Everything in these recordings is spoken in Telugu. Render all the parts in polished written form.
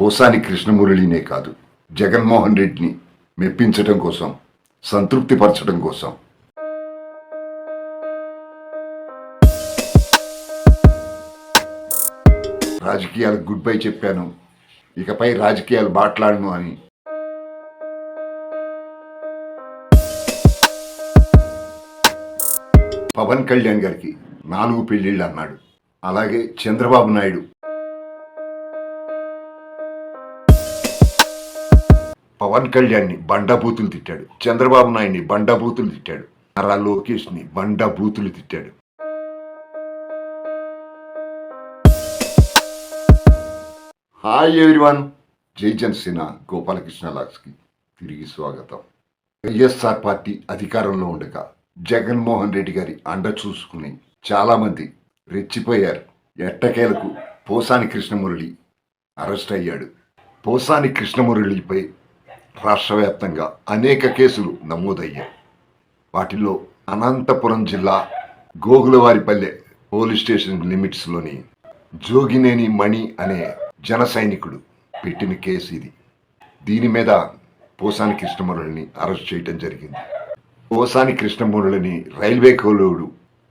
పోసాని కృష్ణమురళినే కాదు, జగన్మోహన్ రెడ్డిని మెప్పించడం కోసం, సంతృప్తిపరచడం కోసం రాజకీయాలకు గుడ్ బై చెప్పాను, ఇకపై రాజకీయాలు మాట్లాడను అని పవన్ కళ్యాణ్ గారికి 4 పెళ్లిళ్ళు అన్నాడు. అలాగే చంద్రబాబు నాయుడు పవన్ కళ్యాణ్ని బండబూతులు తిట్టాడు, చంద్రబాబు నాయుడిని బండబూతులు తిట్టాడు, నారా లోకేష్ని బండబూతులు తిట్టాడు. హాయ్ ఎవ్రీవన్, జై జనసేన గోపాలకృష్ణ లాక్స్కి తిరిగి స్వాగతం. వైఎస్ఆర్ పార్టీ అధికారంలో ఉండగా జగన్మోహన్ రెడ్డి గారి అండ చూసుకుని చాలామంది రెచ్చిపోయారు. ఎట్టకేలకు పోసాని కృష్ణమురళి అరెస్ట్ అయ్యాడు. పోసాని కృష్ణమురళిపై రాష్ట్ర వ్యాప్తంగా అనేక కేసులు నమోదయ్యాయి. వాటిల్లో అనంతపురం జిల్లా గోగులవారిపల్లె పోలీస్ స్టేషన్ లిమిట్స్లోని జోగినేని మణి అనే జన సైనికుడు పెట్టిన కేసు ఇది. దీని మీద పోసాని కృష్ణమురళిని అరెస్ట్ చేయడం జరిగింది. పోసాని కృష్ణమురళిని రైల్వే కోలోడు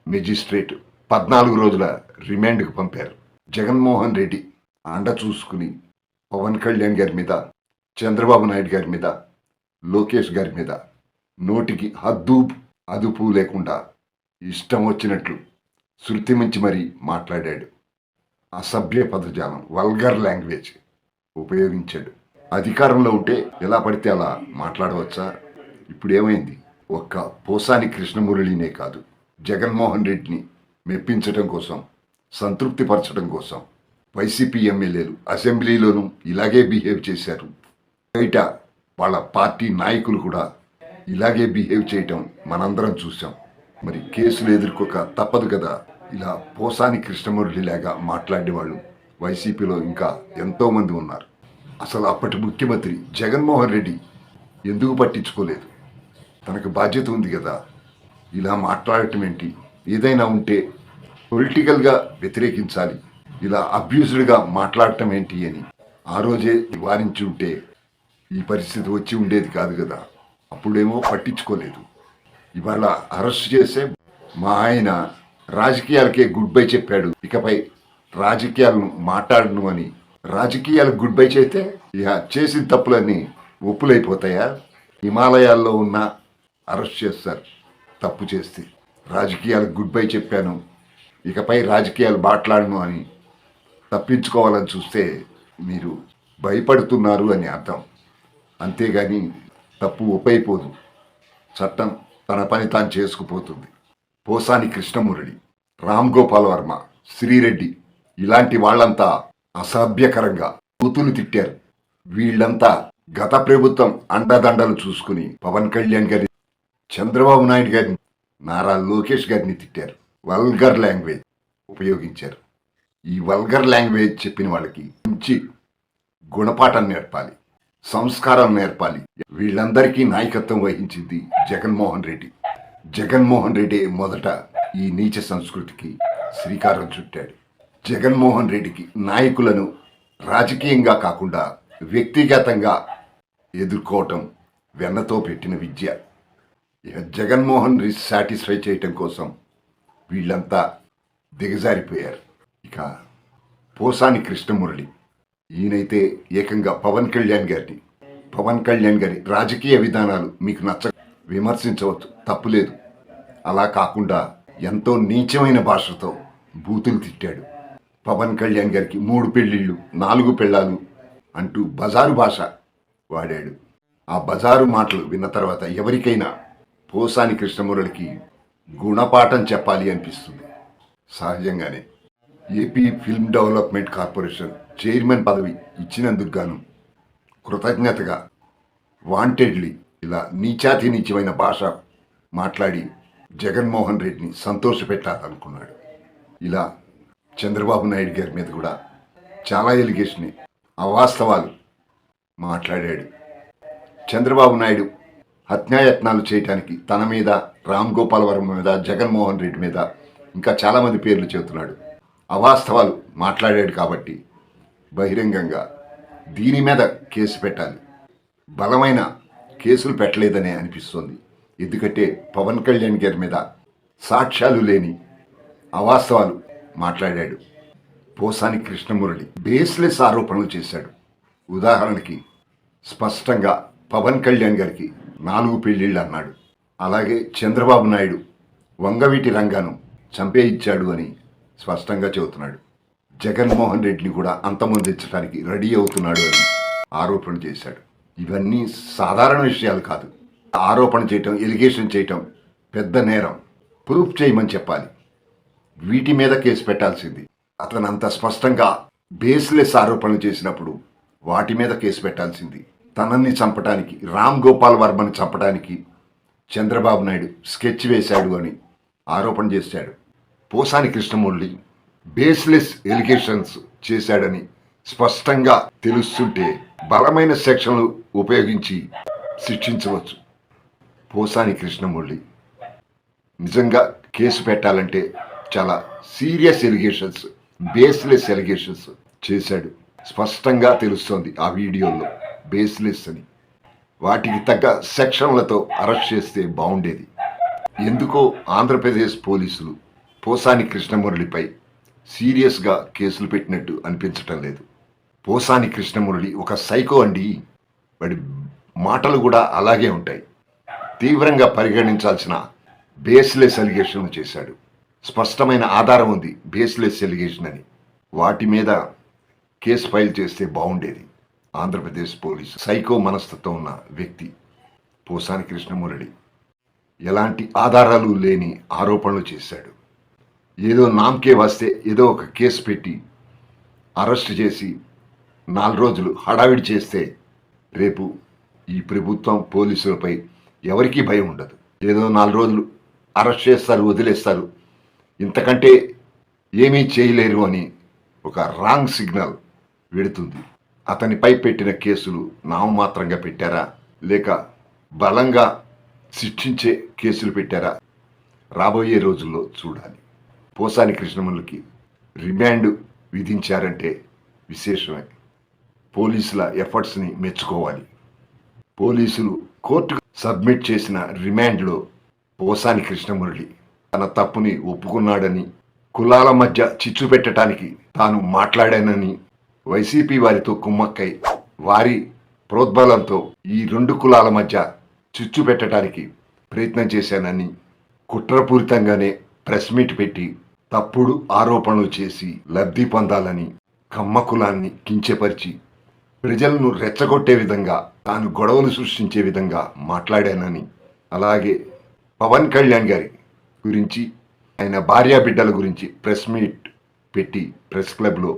మెజిస్ట్రేట్ 14 రోజుల రిమాండ్కు పంపారు. జగన్మోహన్ రెడ్డి అండ చూసుకుని పవన్ కళ్యాణ్ గారి మీద, చంద్రబాబు నాయుడు గారి మీద, లోకేష్ గారి మీద నోటికి హద్దు అదుపు లేకుండా ఇష్టం వచ్చినట్లు శృతి మించి మరీ మాట్లాడాడు. అసభ్య పదజాలం, వల్గర్ లాంగ్వేజ్ ఉపయోగించాడు. అధికారంలో ఉంటే ఎలా పడితే అలా మాట్లాడవచ్చా? ఇప్పుడు ఏమైంది? ఒక్క పోసాని కృష్ణమురళినే కాదు, జగన్మోహన్ రెడ్డిని మెప్పించడం కోసం, సంతృప్తిపరచడం కోసం వైసీపీ ఎమ్మెల్యేలు అసెంబ్లీలోనూ ఇలాగే బిహేవ్ చేశారు. బయట వాళ్ళ పార్టీ నాయకులు కూడా ఇలాగే బిహేవ్ చేయటం మనందరం చూసాం. మరి కేసులు ఎదుర్కోక తప్పదు కదా. ఇలా పోసాని కృష్ణమురళిలాగా మాట్లాడేవాళ్ళు వైసీపీలో ఇంకా ఎంతోమంది ఉన్నారు. అసలు అప్పటి ముఖ్యమంత్రి జగన్మోహన్ రెడ్డి ఎందుకు పట్టించుకోలేదు? తనకు బాధ్యత ఉంది కదా, ఇలా మాట్లాడటం ఏంటి? ఏదైనా ఉంటే పొలిటికల్గా వ్యతిరేకించాలి, ఇలా అబ్యూజ్డ్గా మాట్లాడటం ఏంటి అని ఆ రోజే నివారించి ఉంటే ఈ పరిస్థితి వచ్చి ఉండేది కాదు కదా. అప్పుడేమో పట్టించుకోలేదు. ఇవాళ అరెస్ట్ చేసే మా ఆయన రాజకీయాలకే గుడ్ బై చెప్పాడు, ఇకపై రాజకీయాలను మాట్లాడను అని. రాజకీయాలకు గుడ్ బై చేస్తే ఇక చేసిన తప్పులన్నీ ఒప్పులైపోతాయా? హిమాలయాల్లో ఉన్న అరెస్ట్ చేస్తారు తప్పు చేస్తే. రాజకీయాలకు గుడ్ బై చెప్పాను, ఇకపై రాజకీయాలు మాట్లాడను అని తప్పించుకోవాలని చూస్తే మీరు భయపడుతున్నారు అని అర్థం. అంతేగాని తప్పు ఒప్పైపోదు. చట్టం తన పని తాను చేసుకుపోతుంది. పోసాని కృష్ణమురళి, రామ్ గోపాల్ వర్మ, శ్రీరెడ్డి ఇలాంటి వాళ్ళంతా అసభ్యకరంగా కూతులు తిట్టారు. వీళ్ళంతా గత ప్రభుత్వం అండదండలు చూసుకుని పవన్ కళ్యాణ్ గారి, చంద్రబాబు నాయుడు గారిని, నారా లోకేష్ గారిని తిట్టారు. వల్గర్ లాంగ్వేజ్ ఉపయోగించారు. ఈ వల్గర్ లాంగ్వేజ్ చెప్పిన వాళ్ళకి మంచి గుణపాఠం నేర్పాలి, సంస్కారం నేర్పాలి. వీళ్ళందరికీ నాయకత్వం వహించింది జగన్మోహన్ రెడ్డి. జగన్మోహన్ రెడ్డి మొదట ఈ నీచ సంస్కృతికి శ్రీకారం చుట్టాడు. జగన్మోహన్ రెడ్డికి నాయకులను రాజకీయంగా కాకుండా వ్యక్తిగతంగా ఎదుర్కోవటం వెన్నతో పెట్టిన విద్య. ఇక జగన్మోహన్ రెడ్డి సాటిస్ఫై చేయటం కోసం వీళ్ళంతా దిగజారిపోయారు. ఇక పోసాని కృష్ణమురళి, ఈయనైతే ఏకంగా పవన్ కళ్యాణ్ గారి రాజకీయ విధానాలు మీకు నచ్చ విమర్శించవచ్చు, తప్పులేదు. అలా కాకుండా ఎంతో నీచమైన భాషతో బూతులు తిట్టాడు. పవన్ కళ్యాణ్ గారికి 3 పెళ్లిళ్ళు, 4 పెళ్ళాలు అంటూ బజారు భాష వాడాడు. ఆ బజారు మాటలు విన్న తర్వాత ఎవరికైనా పోసాని కృష్ణమురళికి గుణపాఠం చెప్పాలి అనిపిస్తుంది సహజంగానే. AP film development corporation chairman పదవి ఇచ్చినందుకు గాను కృతజ్ఞతగా వాంటెడ్లీ ఇలా నీచాతి నీచమైన భాష మాట్లాడి జగన్మోహన్ రెడ్డిని సంతోషపెట్టాలనుకున్నాడు. ఇలా చంద్రబాబు నాయుడు గారి మీద కూడా చాలా ఎలిగేషన్, అవాస్తవాలు మాట్లాడాడు. చంద్రబాబు నాయుడు హత్యాయత్నాలు చేయడానికి తన మీద, రామ్ గోపాల్ వర్మ మీద, జగన్మోహన్ రెడ్డి మీద ఇంకా చాలామంది పేర్లు చెబుతున్నాడు. అవాస్తవాలు మాట్లాడాడు కాబట్టి బహిరంగంగా దీని మీద కేసు పెట్టాలి. బలమైన కేసులు పెట్టలేదనే అనిపిస్తోంది. ఎందుకంటే పవన్ కళ్యాణ్ గారి మీద సాక్ష్యాలు లేని అవాస్తవాలు మాట్లాడాడు. పోసాని కృష్ణమురళి బేస్లెస్ ఆరోపణలు చేశాడు. ఉదాహరణకి స్పష్టంగా పవన్ కళ్యాణ్ గారికి 4 పెళ్లిళ్ళు అన్నాడు. అలాగే చంద్రబాబు నాయుడు వంగవీటి రంగాను చంపేయించాడు అని స్పష్టంగా చెబుతున్నాడు. జగన్మోహన్ రెడ్డిని కూడా అంతమొందించడానికి రెడీ అవుతున్నాడు అని ఆరోపణ చేశాడు. ఇవన్నీ సాధారణ విషయాలు కాదు. ఆరోపణ చేయటం, ఎలిగేషన్ చేయటం పెద్ద నేరం. ప్రూఫ్ చేయమని చెప్పాలి. వీటి మీద కేసు పెట్టాల్సింది. అతను అంత స్పష్టంగా బేస్లెస్ ఆరోపణలు చేసినప్పుడు వాటి మీద కేసు పెట్టాల్సింది. తనని చంపడానికి, రామ్ గోపాల్ వర్మని చంపడానికి చంద్రబాబు నాయుడు స్కెచ్ వేశాడు అని ఆరోపణ చేశాడు. పోసాని కృష్ణమురళి బేస్లెస్ ఎలిగేషన్స్ చేశాడని స్పష్టంగా తెలుస్తుంటే బలమైన సెక్షన్లు ఉపయోగించి శిక్షించవచ్చు. పోసాని కృష్ణమురళి నిజంగా కేసు పెట్టాలంటే చాలా సీరియస్ ఎలిగేషన్స్, బేస్లెస్ ఎలిగేషన్స్ చేశాడు. స్పష్టంగా తెలుస్తోంది ఆ వీడియోలో బేస్లెస్ అని. వాటికి తగ్గ సెక్షన్లతో అరెస్ట్ చేస్తే బాగుండేది. ఎందుకో ఆంధ్రప్రదేశ్ పోలీసులు పోసాని కృష్ణమురళిపై సీరియస్గా కేసులు పెట్టినట్టు అనిపించటం లేదు. పోసాని కృష్ణమురళి ఒక సైకో అండి. వాడి మాటలు కూడా అలాగే ఉంటాయి. తీవ్రంగా పరిగణించాల్సిన బేస్లెస్ ఎలిగేషన్లు చేశాడు. స్పష్టమైన ఆధారం ఉంది బేస్లెస్ ఎలిగేషన్ అని. వాటి మీద కేసు ఫైల్ చేస్తే బాగుండేది. ఆంధ్రప్రదేశ్ పోలీసు సైకో మనస్తత్వం ఉన్న వ్యక్తి పోసాని కృష్ణమురళి ఎలాంటి ఆధారాలు లేని ఆరోపణలు చేశాడు. ఏదో నామకే వస్తే ఏదో ఒక కేసు పెట్టి అరెస్ట్ చేసి 4 రోజులు హడావిడి చేస్తే రేపు ఈ ప్రభుత్వం పోలీసులపై ఎవరికీ భయం ఉండదు. ఏదో 4 రోజులు అరెస్ట్ చేస్తారు, వదిలేస్తారు, ఇంతకంటే ఏమీ చేయలేరు అని ఒక రాంగ్ సిగ్నల్ వెడుతుంది. అతనిపై పెట్టిన కేసులు నామమాత్రంగా పెట్టారా, లేక బలంగా శిక్షించే కేసులు పెట్టారా, రాబోయే రోజుల్లో చూడాలి. పోసాని కృష్ణమురళికి రిమాండ్ విధించారంటే విశేషమే. పోలీసుల ఎఫర్ట్స్ని మెచ్చుకోవాలి. పోలీసులు కోర్టుకు సబ్మిట్ చేసిన రిమాండ్లో పోసాని కృష్ణమురళి తన తప్పుని ఒప్పుకున్నాడని, కులాల మధ్య చిచ్చు పెట్టడానికి తాను మాట్లాడానని, వైసీపీ వారితో కుమ్మక్కై వారి ప్రోద్బలంతో ఈ 2 కులాల మధ్య చిచ్చు పెట్టడానికి ప్రయత్నం చేశానని, కుట్రపూరితంగానే ప్రెస్ మీట్ పెట్టి తప్పుడు ఆరోపణలు చేసి లబ్ధి పొందాలని, కమ్మ కులాన్ని కించపరిచి ప్రజలను రెచ్చగొట్టే విధంగా, తాను గొడవలు సృష్టించే విధంగా మాట్లాడానని, అలాగే పవన్ కళ్యాణ్ గారి గురించి, ఆయన భార్యా బిడ్డల గురించి ప్రెస్ మీట్ పెట్టి ప్రెస్ క్లబ్లో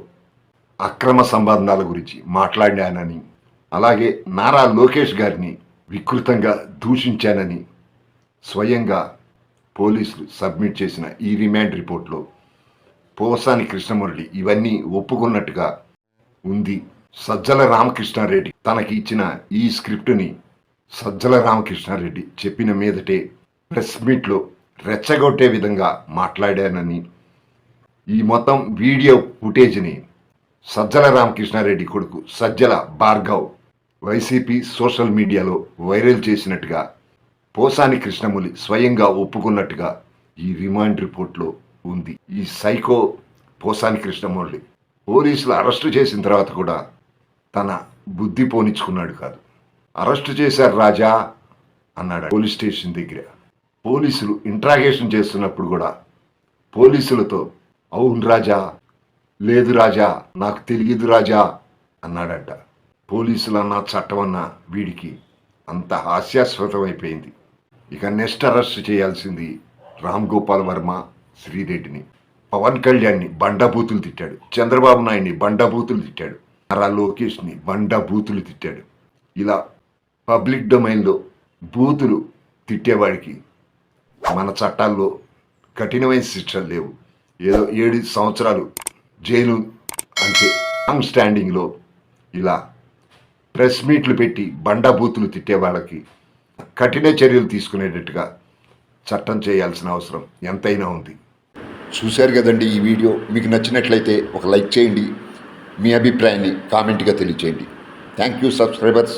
అక్రమ సంబంధాల గురించి మాట్లాడానని, అలాగే నారా లోకేష్ గారిని వికృతంగా దూషించానని స్వయంగా పోలీసులు సబ్మిట్ చేసిన ఈ రిమాండ్ రిపోర్ట్లో పోసాని కృష్ణమురళి ఇవన్నీ ఒప్పుకున్నట్టుగా ఉంది. సజ్జల రామకృష్ణారెడ్డి తనకి ఇచ్చిన ఈ స్క్రిప్టుని సజ్జల రామకృష్ణారెడ్డి చెప్పిన మీదటే ప్రెస్ మీట్లో రెచ్చగొట్టే విధంగా మాట్లాడానని, ఈ మొత్తం వీడియో ఫుటేజ్ని సజ్జల రామకృష్ణారెడ్డి కొడుకు సజ్జల భార్గవ్ వైసీపీ సోషల్ మీడియాలో వైరల్ చేసినట్టుగా పోసాని కృష్ణమురళి స్వయంగా ఒప్పుకున్నట్టుగా ఈ రిమాండ్ రిపోర్ట్లో ఉంది. ఈ సైకో పోసాని కృష్ణమురళి పోలీసులు అరెస్టు చేసిన తర్వాత కూడా తన బుద్ధి పోనిచ్చుకున్నాడు కాదు. అరెస్టు చేశారు రాజా అన్నాడు పోలీస్ స్టేషన్ దగ్గర. పోలీసులు ఇంట్రాగేషన్ చేస్తున్నప్పుడు కూడా పోలీసులతో అవును రాజా, లేదు రాజా, నాకు తెలియదు రాజా అన్నాడంట. పోలీసులన్నా చట్టమన్నా వీడికి అంత హాస్యాస్పదమైపోయింది. ఇక నెక్స్ట్ అరెస్ట్ చేయాల్సింది రామ్ గోపాల్ వర్మ, శ్రీరెడ్డిని. పవన్ కళ్యాణ్ని బండబూతులు తిట్టాడు, చంద్రబాబు నాయుడిని బండబూతులు తిట్టాడు, నారా లోకేష్ని బండబూతులు తిట్టాడు. ఇలా పబ్లిక్ డొమైన్లో బూతులు తిట్టేవాడికి మన చట్టాల్లో కఠినమైన శిక్షలు లేవు. ఏదో 7 సంవత్సరాలు జైలు అంటే లాంగ్ స్టాండింగ్లో ఇలా ప్రెస్ మీట్లు పెట్టి బండబూతులు తిట్టే వాళ్ళకి కఠిన చర్యలు తీసుకునేటట్టుగా చట్టం చేయాల్సిన అవసరం ఎంతైనా ఉంది. చూశారు కదండి ఈ వీడియో. మీకు నచ్చినట్లయితే ఒక లైక్ చేయండి, మీ అభిప్రాయాన్ని కామెంట్గా తెలియచేయండి. Thank you subscribers.